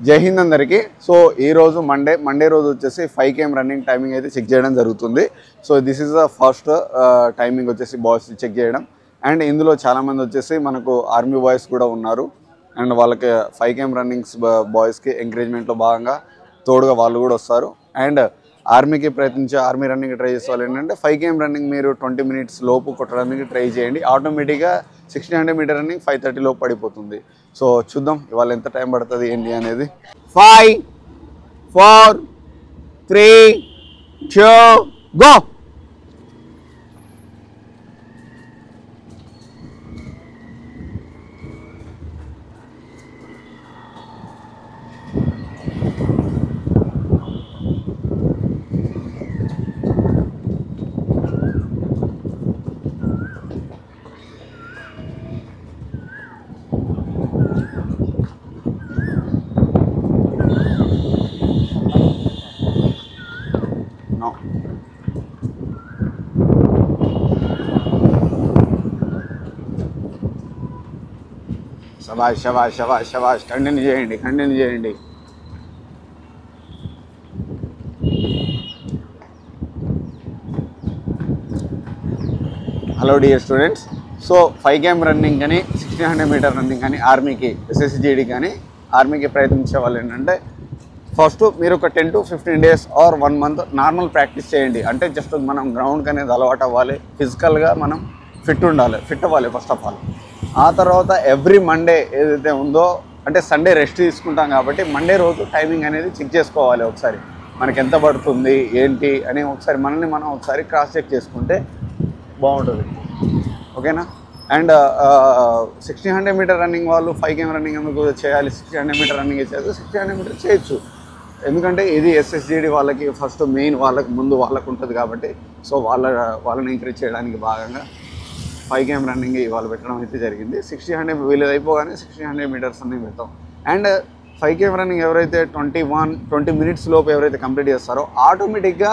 జై హింద్ అందరికీ. సో ఈరోజు మండే రోజు వచ్చేసి 5 km రన్నింగ్ టైమింగ్ అయితే చెక్ చేయడం జరుగుతుంది. So this is the first timing వచ్చేసి బాయ్స్ చెక్ చేయడం. అండ్ ఇందులో చాలామంది వచ్చేసి మనకు ఆర్మీ బాయ్స్ కూడా ఉన్నారు. అండ్ వాళ్ళకి 5 km రన్నింగ్స్ బాయ్స్కి ఎంకరేజ్మెంట్లో భాగంగా తోడుగా వాళ్ళు కూడా వస్తారు. అండ్ ఆర్మీకి ప్రయత్నించే ఆర్మీ రన్నింగ్ ట్రై చేసే వాళ్ళు ఏంటంటే 5 km రన్నింగ్ మీరు 20 minutes లోపు కొట్టడానికి ట్రై చేయండి. ఆటోమేటిక్గా 1600 మీటర్ రన్నింగ్ 5:30 లోపు పడిపోతుంది. సో చూద్దాం ఇవాళ ఎంత టైం పడుతుంది ఏంటి అనేది. 5 4 3 2 గో. శబాష్ శబాష్ శబాష్ శబాష్. కంటిన్యూ చేయండి. Hello dear students. So 5 km running కానీ 1600 మీటర్ రన్నింగ్ కానీ ఆర్మీకి SSGD కానీ ఆర్మీకి ప్రయత్నించే వాళ్ళు ఏంటంటే ఫస్ట్ మీరు ఒక 10 to 15 days or 1 month normal practice చేయండి. అంటే జస్ట్ మనం గ్రౌండ్కి అనేది అలవాటు అవ్వాలి, ఫిజికల్గా మనం ఫిట్ అవ్వాలి ఫస్ట్ ఆఫ్ ఆల్. ఆ తర్వాత ఎవ్రీ మండే ఏదైతే ఉందో అంటే సండే రెస్ట్ తీసుకుంటాం కాబట్టి మండే రోజు టైమింగ్ అనేది చెక్ చేసుకోవాలి. ఒకసారి మనకి ఎంత పడుతుంది ఏంటి అని ఒకసారి మనల్ని మనం ఒకసారి క్రాస్ చెక్ చేసుకుంటే బాగుంటుంది. ఓకేనా. అండ్ 1600 మీటర్ రన్నింగ్ వాళ్ళు 5 km రన్నింగ్ ఎందుకు చేయాలి? 1600 మీటర్ రన్నింగ్ చేయదు, 1600 మీటర్ చేయొచ్చు. ఎందుకంటే ఇది SSGD వాళ్ళకి ఫస్ట్ మెయిన్ వాళ్ళకు ఉంటుంది కాబట్టి సో వాళ్ళని ఎంకరేజ్ చేయడానికి భాగంగా 5 km రన్నింగ్ ఇవాళ పెట్టడం అయితే జరిగింది. 1600 వీళ్ళది అయిపోగానే 1600 మీటర్స్ రన్నింగ్ పెడతాం. అండ్ 5 km రన్నింగ్ ఎవరైతే 20 minutes లోపు ఎవరైతే కంప్లీట్ చేస్తారో ఆటోమేటిక్గా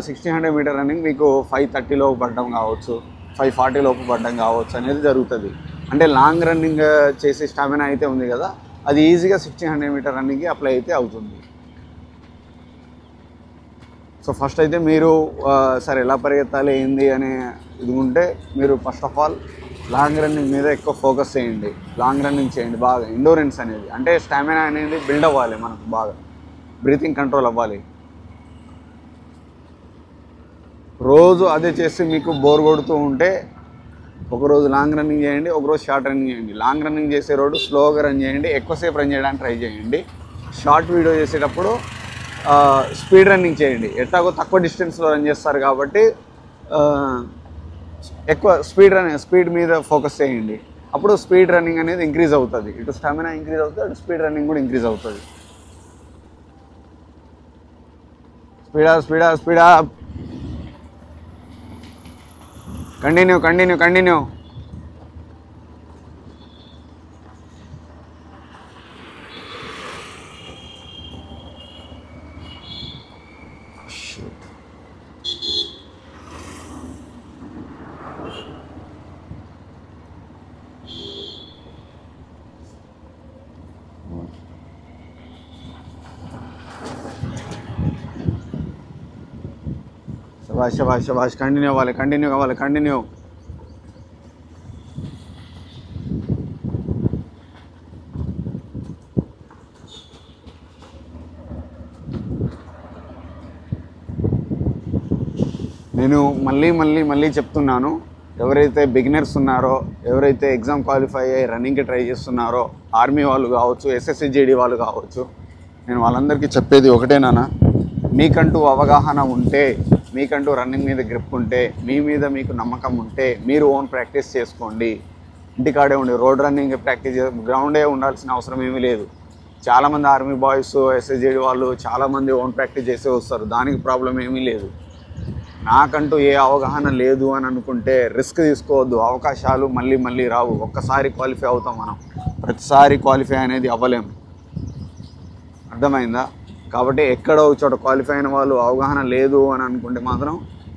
1600 మీటర్ రన్నింగ్ మీకు 5:30 లోపు పడడం కావచ్చు, 5:40 లోపు పడడం కావచ్చు అనేది జరుగుతుంది. అంటే లాంగ్ రన్నింగ్ చేసే స్టామినా అయితే ఉంది కదా, అది ఈజీగా 1600 మీటర్ రన్నింగ్కి అప్లై అయితే అవుతుంది. సో ఫస్ట్ అయితే మీరు సరే ఎలా పరిగెత్తాలి ఏంది అనే ఇది ఉంటే మీరు first of all long running మీద ఎక్కువ ఫోకస్ చేయండి. లాంగ్ రన్నింగ్ చేయండి బాగా. ఎండూరెన్స్ అనేది అంటే స్టామినా అనేది బిల్డ్ అవ్వాలి, మనకు బాగా బ్రీతింగ్ కంట్రోల్ అవ్వాలి. రోజు అదే చేసి మీకు బోర్ కొడుతూ ఉంటే ఒకరోజు లాంగ్ రన్నింగ్ చేయండి, ఒకరోజు షార్ట్ రన్నింగ్ చేయండి. లాంగ్ రన్నింగ్ చేసే రోజు స్లోగా రన్ చేయండి, ఎక్కువసేపు రన్ చేయడానికి ట్రై చేయండి. షార్ట్ వీడియో చేసేటప్పుడు స్పీడ్ రన్నింగ్ చేయండి. ఎట్లాగో తక్కువ డిస్టెన్స్లో రన్ చేస్తారు కాబట్టి ఎక్కువ స్పీడ్ మీద ఫోకస్ చేయండి. అప్పుడు స్పీడ్ రన్నింగ్ అనేది ఇంక్రీజ్ అవుతుంది. ఇటు స్టామినా ఇంక్రీజ్ అవుతుంది, అటు స్పీడ్ రన్నింగ్ కూడా ఇంక్రీజ్ అవుతుంది. Speed up. కంటిన్యూ. శబాష్. కంటిన్యూ అవ్వాలి. నేను మళ్ళీ చెప్తున్నాను, ఎవరైతే బిగినర్స్ ఉన్నారో, ఎవరైతే ఎగ్జామ్ క్వాలిఫై అయ్యి రన్నింగ్కి ట్రై చేస్తున్నారో, ఆర్మీ వాళ్ళు కావచ్చు, SSGD వాళ్ళు కావచ్చు, నేను వాళ్ళందరికీ చెప్పేది ఒకటేనా, మీకంటూ అవగాహన ఉంటే, మీకంటూ రన్నింగ్ మీద గ్రిప్ ఉంటే, మీ మీద మీకు నమ్మకం ఉంటే మీరు ఓన్ ప్రాక్టీస్ చేసుకోండి. ఇంటికాడే ఉండి రోడ్ రన్నింగ్ ప్రాక్టీస్ గ్రౌండే ఉండాల్సిన అవసరం ఏమీ లేదు. చాలామంది ఆర్మీ బాయ్స్ SSGD వాళ్ళు చాలామంది ఓన్ ప్రాక్టీస్ చేసే వస్తారు, దానికి ప్రాబ్లం ఏమీ లేదు. నాకంటూ ఏ అవగాహన లేదు అని అనుకుంటే రిస్క్ తీసుకోవద్దు. అవకాశాలు మళ్ళీ రావు. ఒక్కసారి క్వాలిఫై అవుతాం మనం, ప్రతిసారి క్వాలిఫై అనేది అవ్వలేము. అర్థమైందా? కాబట్టి ఎక్కడో చోట క్వాలిఫై అయిన వాళ్ళు అవగాహన లేదు అని అనుకుంటే మాత్రం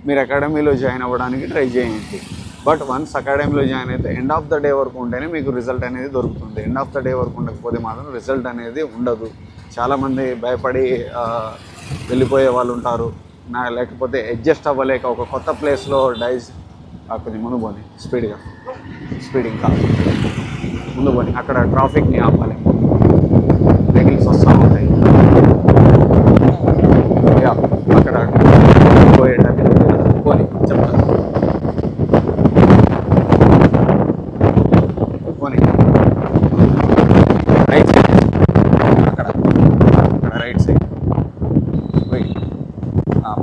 మీరు అకాడమీలో జాయిన్ అవ్వడానికి ట్రై చేయండి. బట్ వన్స్ అకాడమీలో జాయిన్ అయితే ఎండ్ ఆఫ్ ద డే వరకు ఉంటేనే మీకు రిజల్ట్ అనేది దొరుకుతుంది. ఎండ్ ఆఫ్ ద డే వరకు ఉండకపోతే మాత్రం రిజల్ట్ అనేది ఉండదు. చాలామంది భయపడి వెళ్ళిపోయే వాళ్ళు ఉంటారు. లేకపోతే అడ్జస్ట్ అవ్వలేక ఒక కొత్త ప్లేస్లో కొంచెం ముందు పోని స్పీడ్ ఇంకా ముందు పోని అక్కడ ట్రాఫిక్ని ఆపాలి, వెహికల్స్ వస్తూ ఉంటాయి. అక్కడ పోయేటది పోని చెప్తాను పోని రైట్ సైడ్ అక్కడ రైట్ సైడ్ పోయి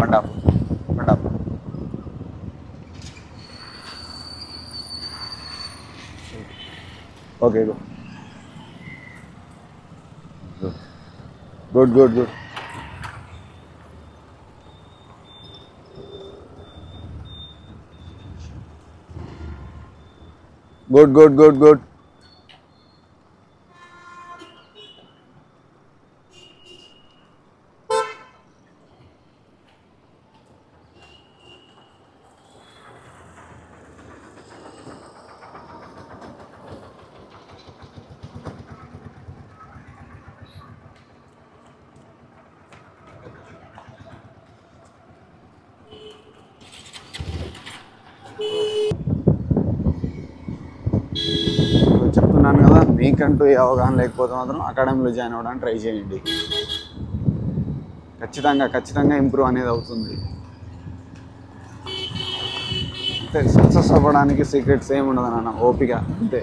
బండాపు ఓకే గుడ్ చెప్తున్నాను కదా, మీకంటూ ఏ అవగాహన లేకపోతే మాత్రం అకాడమీలో జాయిన్ అవ్వడానికి ట్రై చేయండి. ఖచ్చితంగా ఇంప్రూవ్ అనేది అవుతుంది. అంటే సక్సెస్ అవ్వడానికి సీక్రెట్స్ ఏమి ఉండదు నాన్న, ఓపిక అంతే.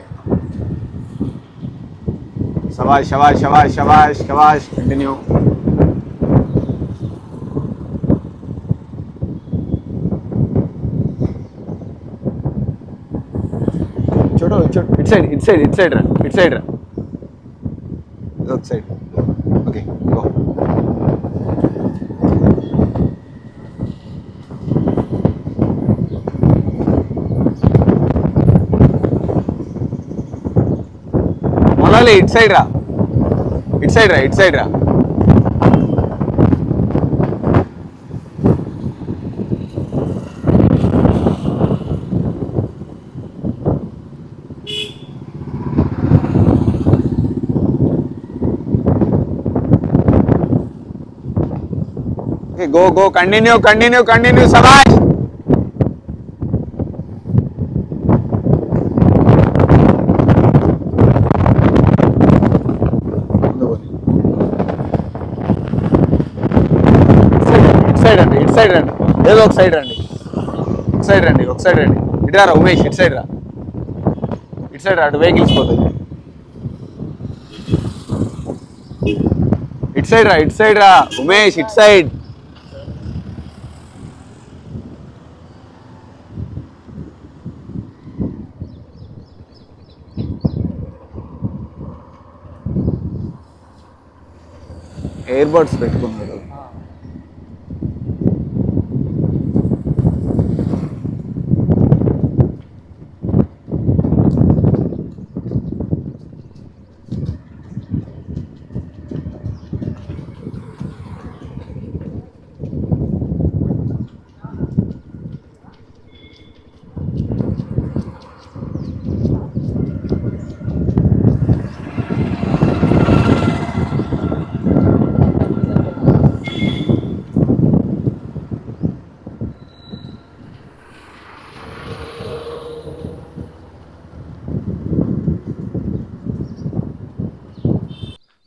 శబాష్ కంటిన్యూ. చూడు ఇట్ సైడ్ రా ఒక సైడ్. Okay go. మొలాలి ఇట్ సైడ్ రా. Go, continue, Sabash. ఇట్ సైడ్ రండి. ఏదో ఒక సైడ్ రండి. ఇటు రా ఉమేష్, ఇటు సైడ్ రా. అటు వెహికల్స్ పోతాయి. ఇటు సైడ్ రా ఉమేష్, ఇటు సైడ్. ఎయిర్ బడ్స్ పెట్టుకున్నాడు.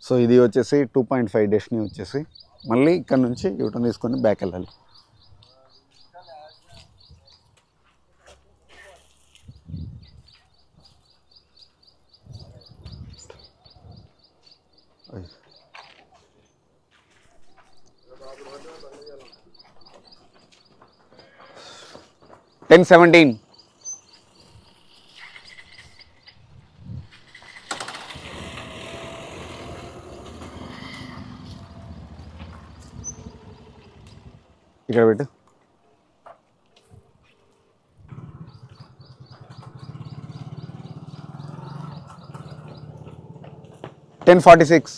సో ఇది వచ్చేసి 2.5 డెస్టినీ వచ్చేసి మళ్ళీ ఇక్కడ నుంచి యూటర్న్ తీసుకొని బ్యాక్ వెళ్ళాలి. $10.17. ఇక్కడ పెట్టు. $10.46.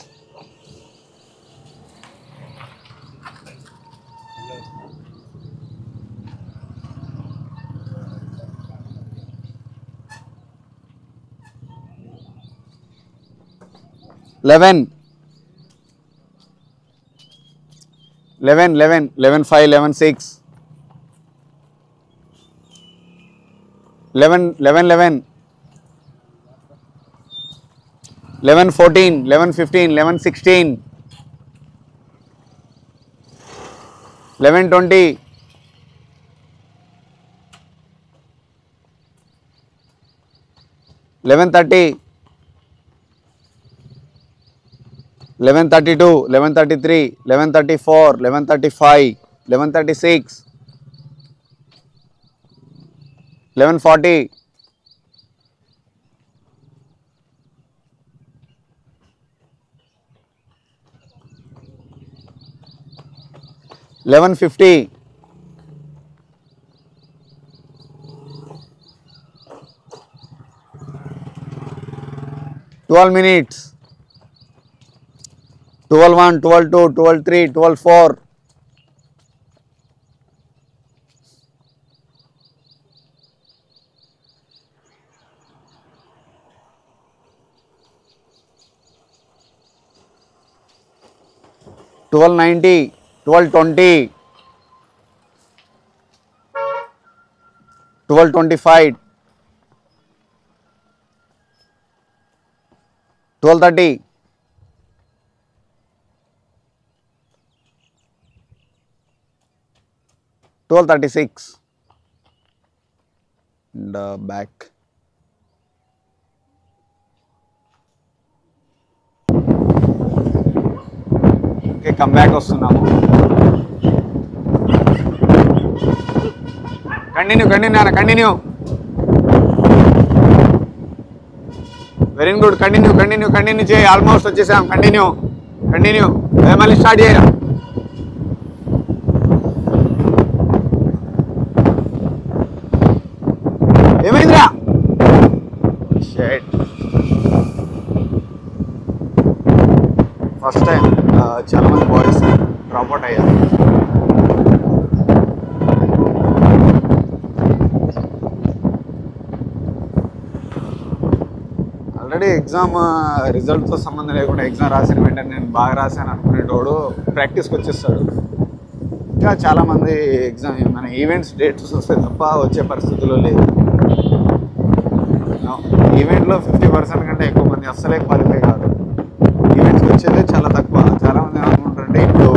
11 11 11 11 5 11 6 11 11 11 11 14 11 15 11 16 11 20 11 30 11 32 11 33 11 34 11 35 11 36 11 40 11 50 12 minutes 12 1 12 2 12 3 12 4 1290 1220 1225 1230 1236 and back. Okay come back వస్తున్నాము. కంటిన్యూ వెరీ గుడ్ కంటిన్యూ చేయి. ఆల్మోస్ట్ వచ్చేసాం. కంటిన్యూ మళ్ళీ స్టార్ట్ చేయరా. ఏమైందిరా? ఫస్ట్ టైం చాలా మంది బాయ్స్ డ్రాప్ అవుట్ అయ్యారు. ఆల్రెడీ ఎగ్జామ్ రిజల్ట్తో సంబంధం లేకుండా ఎగ్జామ్ రాసిన వెంటనే నేను బాగా రాశాను అనుకునేటోడు ప్రాక్టీస్కి వచ్చేస్తాడు. ఇంకా చాలామంది ఎగ్జామ్ మన ఈవెంట్స్ డేట్స్ వస్తే తప్ప వచ్చే పరిస్థితుల్లో లేదు. ఈవెంట్లో 50% కంటే ఎక్కువ మంది అస్సలే క్వాలిఫై కాదు. ఈవెంట్స్కి వచ్చేది చాలా తక్కువ. చాలామంది ఏమనుకుంటారంటే ఇప్పుడు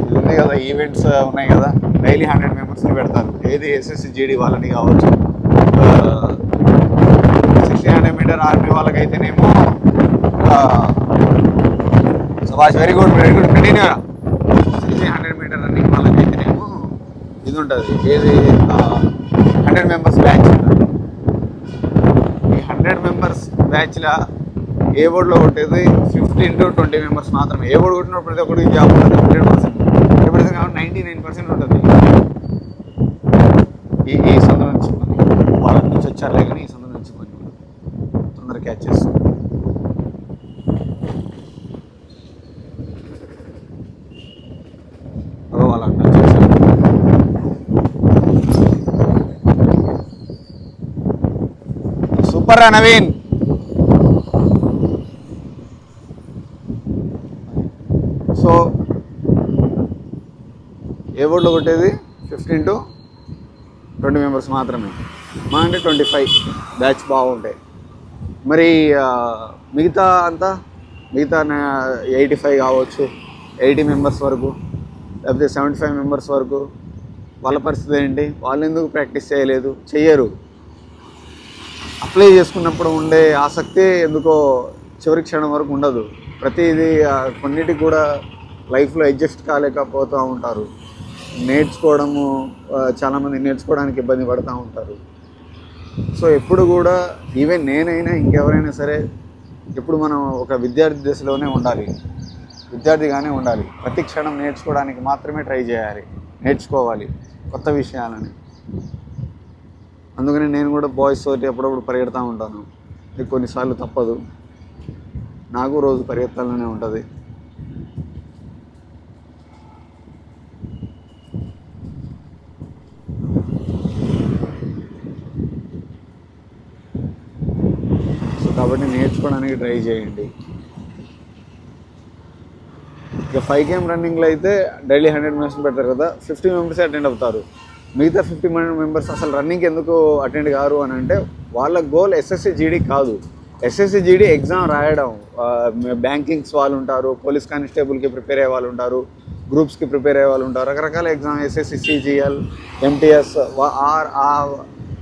ఇది ఉంది కదా, ఈవెంట్స్ ఉన్నాయి కదా, డైలీ 100 మెంబర్స్ని పెడతారు. ఏది ఎస్ఎస్సి జీడీ వాళ్ళని కావచ్చు, 1600 మీటర్ ఆర్మీ వాళ్ళకైతేనేమో సబాష్ వెరీ గుడ్ కంటిన్యూరా. 1600 మీటర్ రన్నింగ్ వాళ్ళకైతేనేమో ఇది ఉంటుంది, ఏది 100 మెంబర్స్ బ్యాచ్ ఉంటుంది. ఈ 100 మెంబర్స్ బ్యాచ్లో ఏ బోర్డులో కొట్టేది 15 to 20 మెంబర్స్ మాత్రమే. ఏ బోర్డు కొట్టినప్పుడు ప్రతి ఒక్కరికి జాబ్ ఉంటుంది 100%. 100% కాబట్టి 99% ఉంటుంది. ఈ సందు నుంచి వాళ్ళ నుంచి వచ్చారులే కానీ ఈ సందు నుంచి కొంచెం తొందరగా క్యాచ్ చేస్తాం. వాళ్ళ సూపర్ రా నవీన్. సో ఏ బోర్డులో కొట్టేది 15 to 20 మెంబర్స్ మాత్రమే. మా అంటే 25 బ్యాచ్ బాగుంటాయి. మరి మిగతా 85 కావచ్చు, 80 మెంబర్స్ వరకు, లేకపోతే 75 మెంబర్స్ వరకు వాళ్ళ పరిస్థితి ఏంటి? వాళ్ళు ఎందుకు ప్రాక్టీస్ చెయ్యరు? అప్లై చేసుకున్నప్పుడు ఉండే ఆసక్తి ఎందుకో చివరి క్షణం వరకు ఉండదు. ప్రతిదీ కొన్నిటికి కూడా లైఫ్లో అడ్జస్ట్ కాలేకపోతూ ఉంటారు. నేర్చుకోవడము, చాలామంది నేర్చుకోవడానికి ఇబ్బంది పడుతూ ఉంటారు. సో ఎప్పుడు కూడా ఈవెన్ నేనైనా ఇంకెవరైనా సరే ఎప్పుడు మనం ఒక విద్యార్థి దశలోనే ఉండాలి, విద్యార్థిగానే ఉండాలి. ప్రతి క్షణం నేర్చుకోవడానికి మాత్రమే ట్రై చేయాలి, నేర్చుకోవాలి కొత్త విషయాలని. అందుకని నేను కూడా బాయ్స్ తోటి అప్పుడప్పుడు పరిగెడతా ఉంటాను. ఇది కొన్నిసార్లు తప్పదు, నాకు రోజు పరిగెత్తాలనే ఉంటుంది. సో కాబట్టి నేర్చుకోవడానికి ట్రై చేయండి. ఇక 5km రన్నింగ్లో అయితే డైలీ 100 మెంబర్స్ పెడతారు కదా, 50 మెంబర్స్ అటెండ్ అవుతారు. మిగతా 50 మెంబర్స్ అసలు రన్నింగ్ ఎందుకు అటెండ్ కారు అని అంటే వాళ్ళ గోల్ ఎస్ఎస్సి జీడీ కాదు. ఎస్ఎస్సి జీడీ ఎగ్జామ్ రాయడం. బ్యాంకింగ్స్ వాళ్ళు ఉంటారు, పోలీస్ కానిస్టేబుల్కి ప్రిపేర్ అయ్యే వాళ్ళు ఉంటారు, గ్రూప్స్కి ప్రిపేర్ అయ్యే వాళ్ళు ఉంటారు, రకరకాల ఎగ్జామ్ ఎస్ఎస్సి సిజిఎల్ ఎంటీఎస్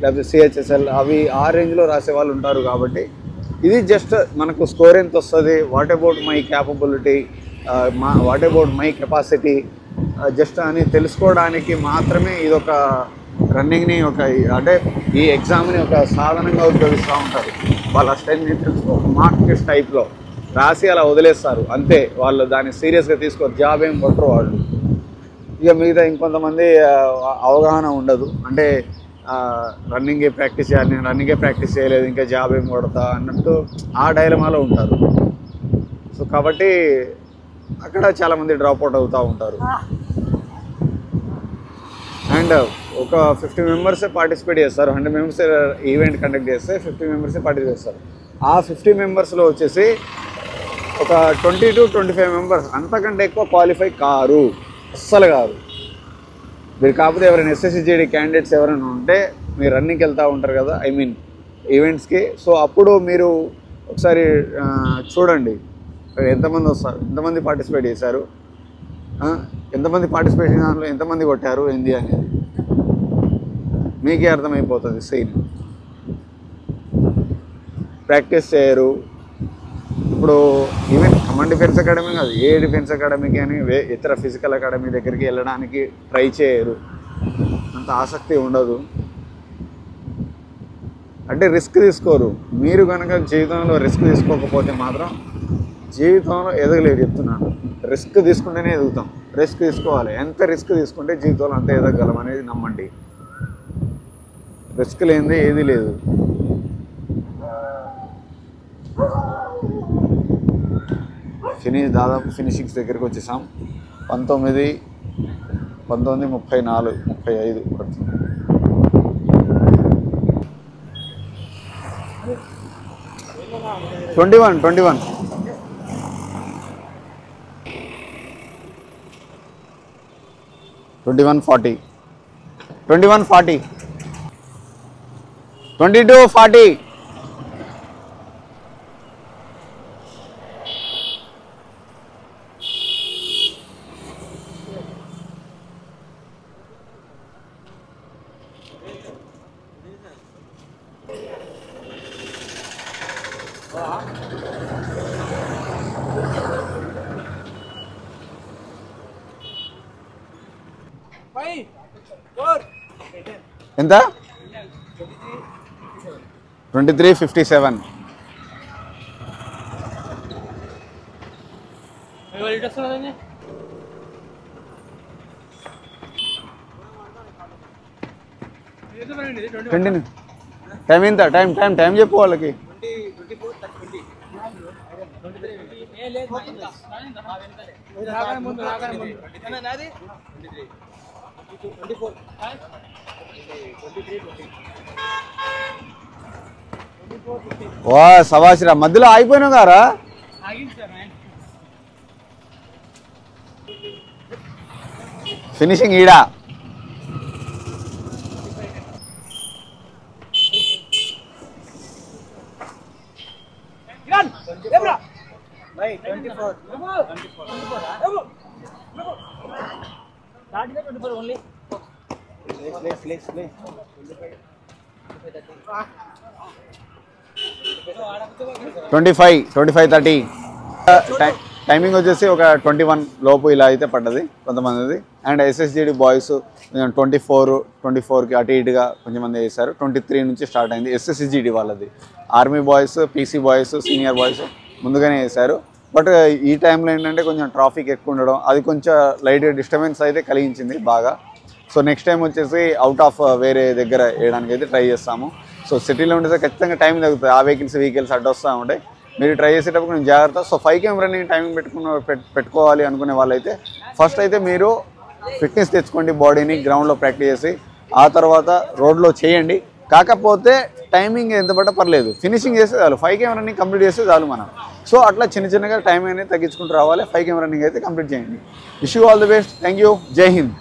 లేకపోతే సిహెచ్ఎస్ఎల్ అవి ఆ రేంజ్లో రాసే వాళ్ళు ఉంటారు. కాబట్టి ఇది జస్ట్ మనకు స్కోర్ ఎంత వస్తుంది, what about my capability, what about my capacity just అని తెలుసుకోవడానికి మాత్రమే ఇది ఒక రన్నింగ్ని అంటే ఈ ఎగ్జామ్ని ఒక సాధనంగా ఉపయోగిస్తూ ఉంటారు. వాళ్ళ స్ట్రెంత్ ఒక మార్క్ టెస్ట్ టైప్లో రాసి అలా వదిలేస్తారు అంతే. వాళ్ళు దాన్ని సీరియస్గా తీసుకోరు, జాబ్ ఏం కొట్టరు వాళ్ళు. ఇక మిగతా ఇంకొంతమంది అవగాహన ఉండదు, అంటే రన్నింగే ప్రాక్టీస్ చేయాలి, నేను రన్నింగే ప్రాక్టీస్ చేయలేదు ఇంకా జాబ్ ఏం కొడతా అన్నట్టు ఆ డైలమాలో ఉంటారు. సో కాబట్టి అక్కడ చాలామంది డ్రాప్ అవుట్ అవుతూ ఉంటారు. అండ్ ఒక 50 మెంబర్సే పార్టిసిపేట్ చేస్తారు. 100 మెంబర్స్ ఈవెంట్ కండక్ట్ చేస్తే 50 మెంబర్సే పార్టిసిపేట్ చేస్తారు. ఆ 50 మెంబర్స్లో వచ్చేసి ఒక 20 to 25 మెంబర్స్ అంతకంటే ఎక్కువ క్వాలిఫై కారు, అస్సలు కారు. మీరు కాకపోతే ఎవరైనా ఎస్ఎస్సి జీడీ క్యాండిడేట్స్ ఎవరైనా ఉంటే మీరు రన్నింగ్కి వెళ్తూ ఉంటారు కదా, ఐ మీన్ ఈవెంట్స్కి. సో అప్పుడు మీరు ఒకసారి చూడండి ఎంతమంది వస్తారు, ఎంతమంది పార్టిసిపేట్ చేశారు, ఎంతమంది పార్టిసిపేట్ చేసిన దాంట్లో ఎంతమంది కొట్టారు ఏంది అనేది మీకే అర్థమైపోతుంది. సీన్ ప్రాక్టీస్ చేయరు. ఇప్పుడు ఈవెన్ కమాండ్ డిఫెన్స్ అకాడమీ కాదు, ఏ డిఫెన్స్ అకాడమీకి అని ఇతర ఫిజికల్ అకాడమీ దగ్గరికి వెళ్ళడానికి ట్రై చేయరు, అంత ఆసక్తి ఉండదు. అంటే రిస్క్ తీసుకోరు. మీరు కనుక జీవితంలో రిస్క్ తీసుకోకపోతే మాత్రం జీవితంలో ఎదగలేదు చెప్తున్నాను. రిస్క్ తీసుకుంటేనే ఎదుగుతాం, రిస్క్ తీసుకోవాలి. ఎంత రిస్క్ తీసుకుంటే జీవితంలో అంత ఎదగలం అనేది నమ్మండి. రిస్క్ లేనిదే ఏది లేదు. దాదాపు ఫినిషింగ్స్ దగ్గరికి వచ్చేసాం. 19, 34, 35 పడుతుంది. ట్వంటీ వన్ 21 40 21 40 22 40 ఎంత 23:57. టైం ఎంత? టైం చెప్పు వాళ్ళకి. వా సవాసిరా మధ్యలో ఆగిపోయినావు గారా. ఫినిషింగ్ ఈడా. only. 25:30 టైమింగ్ వచ్చేసి ఒక 21 లోపు ఇలా అయితే పడ్డది కొంతమందిది. అండ్ ఎస్ఎస్జిడి బాయ్స్ 24కి అటు ఇటుగా కొంతమంది చేశారు. 23 నుంచి స్టార్ట్ అయింది ఎస్ఎస్జిడి వాళ్ళది. Army boys, PC boys, senior boys ముందుగానే చేశారు. బట్ ఈ టైంలో ఏంటంటే కొంచెం ట్రాఫిక్ ఎక్కువ ఉండడం అది కొంచెం లైట్ డిస్టర్బెన్స్ అయితే కలిగించింది బాగా. సో నెక్స్ట్ టైం వచ్చేసి అవుట్ ఆఫ్ వేరే దగ్గర వేయడానికి అయితే ట్రై చేస్తాము. సో సిటీలో ఉంటే ఖచ్చితంగా టైం తగ్గుతుంది, ఆ వెహికల్స్ అడ్డొస్తూ ఉంటాయి. మీరు ట్రై చేసేటప్పుడు కొంచెం జాగ్రత్త. సో 5km రన్నింగ్ టైమింగ్ పెట్టుకోవాలి అనుకునే వాళ్ళైతే ఫస్ట్ అయితే మీరు ఫిట్నెస్ తెచ్చుకోండి, బాడీని గ్రౌండ్లో ప్రాక్టీస్ చేసి ఆ తర్వాత రోడ్లో చేయండి. కాకపోతే టైమింగ్ ఎంత పడ్డా పర్లేదు, ఫినిషింగ్ చేస్తే చాలు, 5 km రన్నింగ్ కంప్లీట్ చేస్తే చాలు మనం. సో అట్లా చిన్నగా టైం అనేది తగ్గించుకుంటూ రావాలి. 5 km రన్నింగ్ అయితే కంప్లీట్ చేయండి. Wish you all the best. Thank you. జై హింద్.